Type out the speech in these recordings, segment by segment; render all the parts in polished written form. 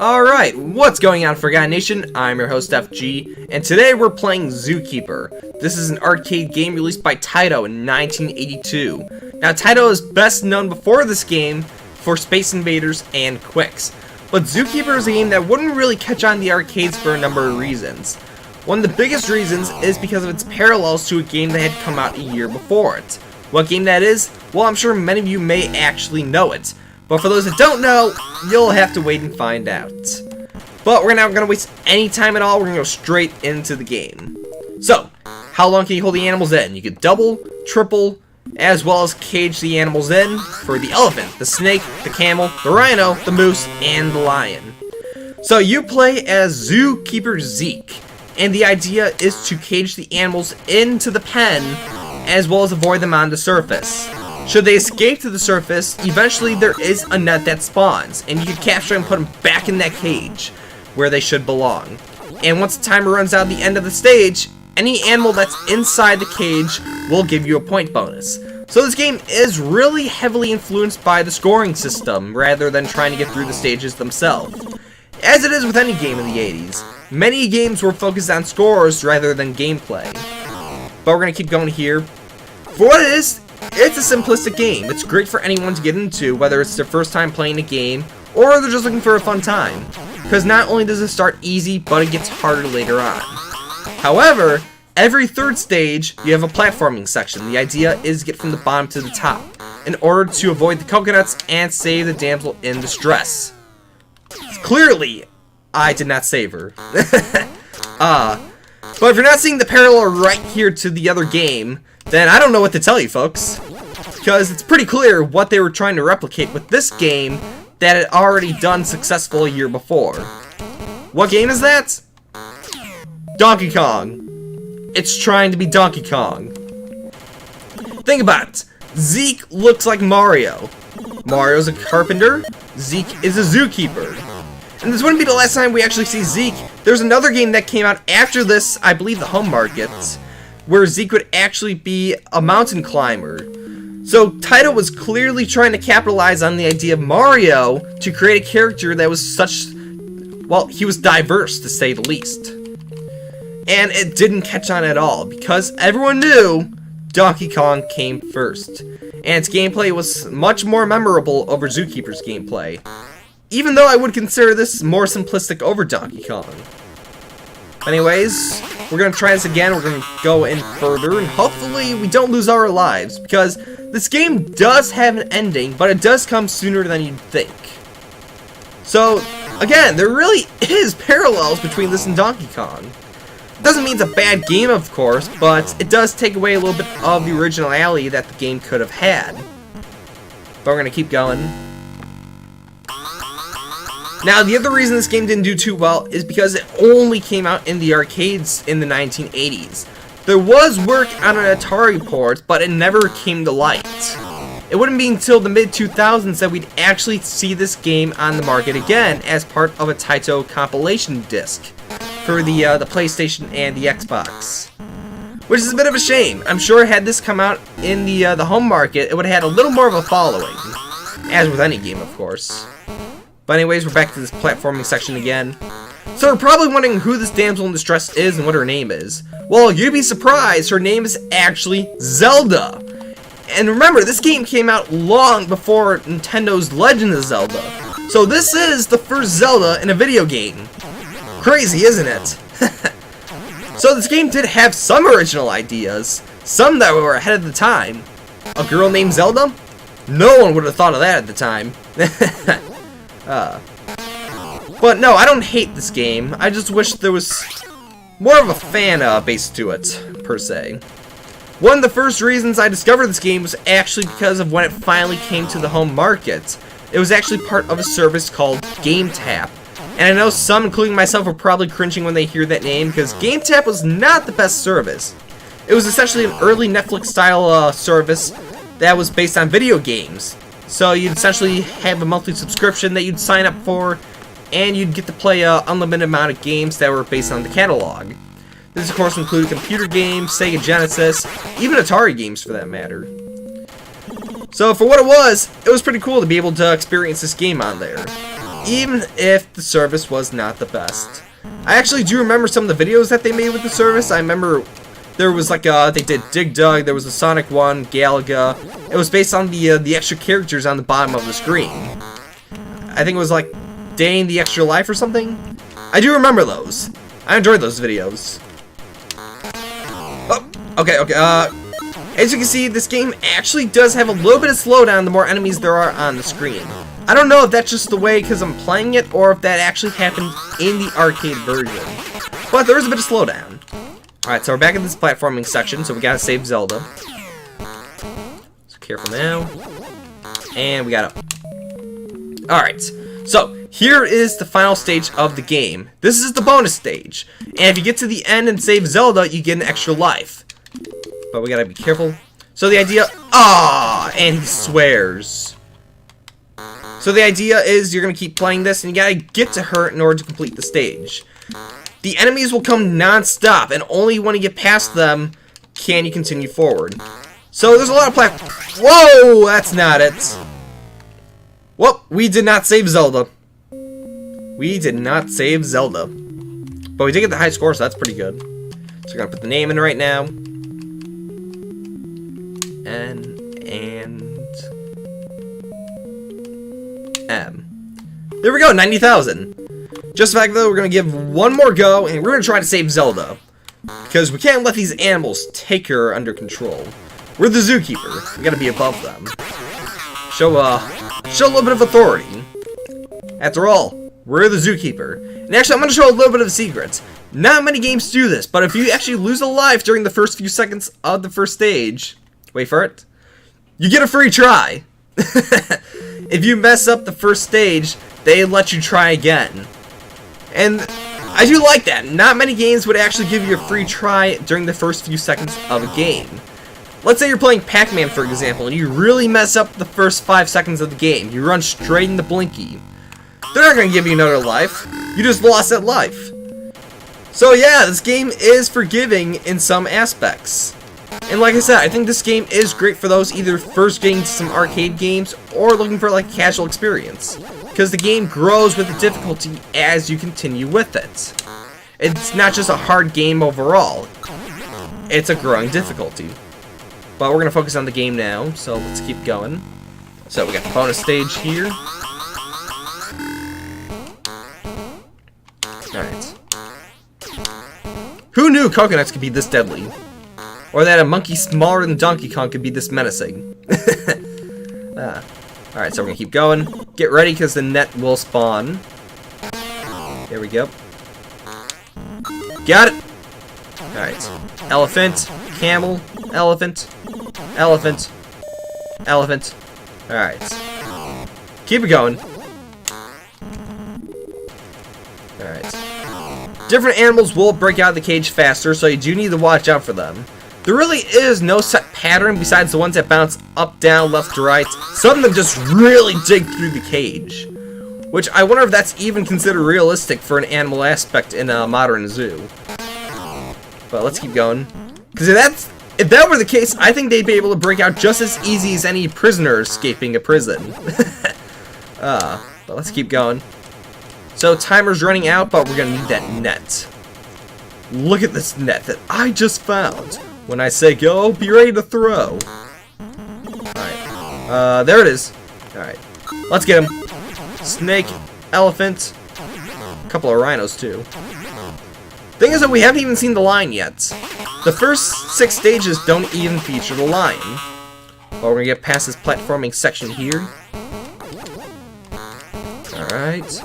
Alright, what's going on, Forgotten Nation? I'm your host, FG, and today we're playing Zookeeper. This is an arcade game released by Taito in 1982. Now, Taito is best known before this game for Space Invaders and Quicks, but Zookeeper is a game that wouldn't really catch on the arcades for a number of reasons. One of the biggest reasons is because of its parallels to a game that had come out a year before it. What game that is? Well, I'm sure many of you may actually know it. But for those that don't know, you'll have to wait and find out. But we're not going to waste any time at all. We're going to go straight into the game. So, how long can you hold the animals in? You can double, triple, as well as cage the animals in for the elephant, the snake, the camel, the rhino, the moose, and the lion. So you play as Zookeeper Zeke, and the idea is to cage the animals into the pen, as well as avoid them on the surface. Should they escape to the surface, eventually there is a net that spawns, and you can capture and put them back in that cage, where they should belong. And once the timer runs out at the end of the stage, any animal that's inside the cage will give you a point bonus. So this game is really heavily influenced by the scoring system, rather than trying to get through the stages themselves. As it is with any game in the 80s, many games were focused on scores rather than gameplay. But we're going to keep going here. For what it is, it's a simplistic game. It's great for anyone to get into, whether it's their first time playing a game, or they're just looking for a fun time. Because not only does it start easy, but it gets harder later on. However, every third stage, you have a platforming section. The idea is to get from the bottom to the top, in order to avoid the coconuts and save the damsel in distress. Clearly, I did not save her. But if you're not seeing the parallel right here to the other game, then I don't know what to tell you, folks. Because it's pretty clear what they were trying to replicate with this game that had already done successful a year before. What game is that? Donkey Kong. It's trying to be Donkey Kong. Think about it. Zeke looks like Mario. Mario's a carpenter. Zeke is a zookeeper. And this wouldn't be the last time we actually see Zeke. There's another game that came out after this, I believe the Home Market, where Zeke would actually be a mountain climber. So Taito was clearly trying to capitalize on the idea of Mario to create a character that was such, well, he was diverse to say the least. And it didn't catch on at all, because everyone knew Donkey Kong came first. And its gameplay was much more memorable over Zookeeper's gameplay. Even though I would consider this more simplistic over Donkey Kong. Anyways, we're going to try this again. We're going to go in further, and hopefully we don't lose our lives, because this game does have an ending, but it does come sooner than you'd think. So, again, there really is parallels between this and Donkey Kong. It doesn't mean it's a bad game, of course, but it does take away a little bit of the originality that the game could have had. But we're going to keep going. Now, the other reason this game didn't do too well is because it only came out in the arcades in the 1980s. There was work on an Atari port, but it never came to light. It wouldn't be until the mid-2000s that we'd actually see this game on the market again as part of a Taito compilation disc for the PlayStation and the Xbox. Which is a bit of a shame. I'm sure had this come out in the home market, it would have had a little more of a following. As with any game, of course. But anyways, we're back to this platforming section again. So you're probably wondering who this damsel in distress is and what her name is. Well, you'd be surprised, her name is actually Zelda. And remember, this game came out long before Nintendo's Legend of Zelda. So this is the first Zelda in a video game. Crazy, isn't it? So this game did have some original ideas, some that were ahead of the time. A girl named Zelda? No one would have thought of that at the time. But no, I don't hate this game. I just wish there was more of a fan base to it, per se. One of the first reasons I discovered this game was actually because of when it finally came to the home market. It was actually part of a service called GameTap. And I know some, including myself, are probably cringing when they hear that name, because GameTap was not the best service. It was essentially an early Netflix-style service that was based on video games. So you'd essentially have a monthly subscription that you'd sign up for, and you'd get to play an unlimited amount of games that were based on the catalog. This, of course, included computer games, Sega Genesis, even Atari games for that matter. So for what it was pretty cool to be able to experience this game on there. even if the service was not the best. I actually do remember some of the videos that they made with the service. I remember there was like they did Dig Dug, there was a Sonic one, Galaga. It was based on the extra characters on the bottom of the screen. I think it was like Day in the Extra Life or something. I do remember those. I enjoyed those videos. Oh, okay. As you can see, this game actually does have a little bit of slowdown the more enemies there are on the screen. I don't know if that's just the way because I'm playing it, or if that actually happened in the arcade version. But there is a bit of slowdown. Alright, so we're back in this platforming section, so we gotta save Zelda. So careful now. And we gotta... Alright, so here is the final stage of the game. This is the bonus stage. And if you get to the end and save Zelda, you get an extra life. But we gotta be careful. So the idea... and he swears. So the idea is you're gonna keep playing this, and you gotta get to her in order to complete the stage. The enemies will come non-stop, and only when you get past them can you continue forward. So there's a lot of Whoa! That's not it. Well, we did not save Zelda. We did not save Zelda. But we did get the high score, so that's pretty good. So we're gonna put the name in right now. And M. There we go, 90,000. Just the fact though, we're gonna give one more go, and we're gonna try to save Zelda. Because we can't let these animals take her under control. We're the Zookeeper. We gotta be above them. Show a little bit of authority. After all, we're the Zookeeper. And actually, I'm gonna show a little bit of a secret. Not many games do this, but if you actually lose a life during the first few seconds of the first stage, wait for it, you get a free try. If you mess up the first stage, they let you try again. And I do like that. Not many games would actually give you a free try during the first few seconds of a game. Let's say you're playing Pac-Man, for example, and you really mess up the first 5 seconds of the game. You run straight into Blinky. They're not going to give you another life. You just lost that life. So yeah, this game is forgiving in some aspects. And like I said, I think this game is great for those either first getting to some arcade games or looking for like a casual experience. Because the game grows with the difficulty as you continue with it. It's not just a hard game overall. It's a growing difficulty. But we're going to focus on the game now, so let's keep going. So we got the bonus stage here. Alright. Who knew coconuts could be this deadly? Or that a monkey smaller than Donkey Kong could be this menacing? Alright, so we're gonna keep going. Get ready, because the net will spawn. There we go. Got it! Alright. Elephant, camel, elephant, elephant, elephant. Alright. Keep it going. Alright. Different animals will break out of the cage faster, so you do need to watch out for them. There really is no set pattern besides the ones that bounce up, down, left to right. Some of them just really dig through the cage. Which I wonder if that's even considered realistic for an animal aspect in a modern zoo. But let's keep going. Because if that were the case, I think they'd be able to break out just as easy as any prisoner escaping a prison. But let's keep going. So timer's running out, but we're gonna need that net. Look at this net that I just found. When I say go, be ready to throw. Alright. There it is. Alright. Let's get him. Snake, elephant, a couple of rhinos too. Thing is that we haven't even seen the line yet. The first 6 stages don't even feature the line. But we're gonna get past this platforming section here. Alright.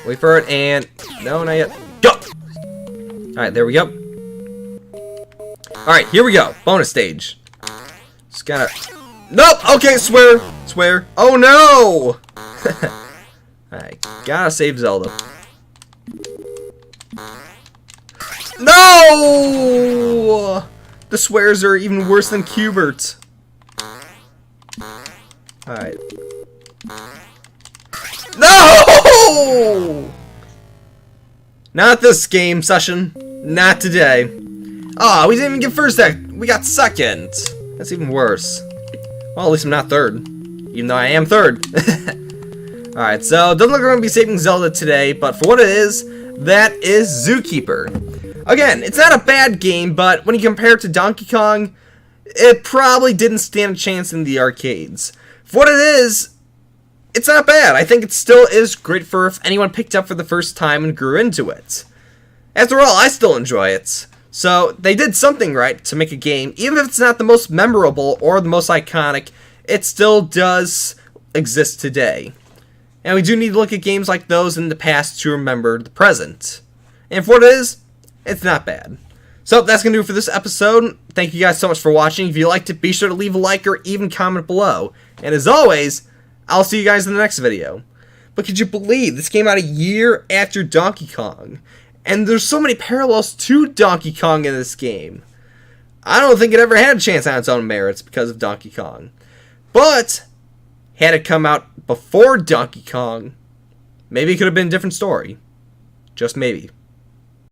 Wait for it, and... no, not yet. Go! Alright, there we go. Alright, here we go. Bonus stage. Just gotta... nope! Okay, swear! Swear. Oh no! Alright, gotta save Zelda. No! The swears are even worse than Cubert. Alright. No! Not this game session. Not today. Ah, we didn't even get first act. We got second. That's even worse. Well, at least I'm not third. Even though I am third. Alright, so it doesn't look like we're going to be saving Zelda today, but for what it is, that is Zookeeper. Again, it's not a bad game, but when you compare it to Donkey Kong, it probably didn't stand a chance in the arcades. For what it is, it's not bad. I think it still is great for if anyone picked up for the first time and grew into it. After all, I still enjoy it. So, they did something right to make a game. Even if it's not the most memorable or the most iconic, it still does exist today. And we do need to look at games like those in the past to remember the present. And for what it is, it's not bad. So, that's going to do it for this episode. Thank you guys so much for watching. If you liked it, be sure to leave a like or even comment below. And as always, I'll see you guys in the next video. But could you believe this came out a year after Donkey Kong? And there's so many parallels to Donkey Kong in this game. I don't think it ever had a chance on its own merits because of Donkey Kong. But, had it come out before Donkey Kong, maybe it could have been a different story. Just maybe.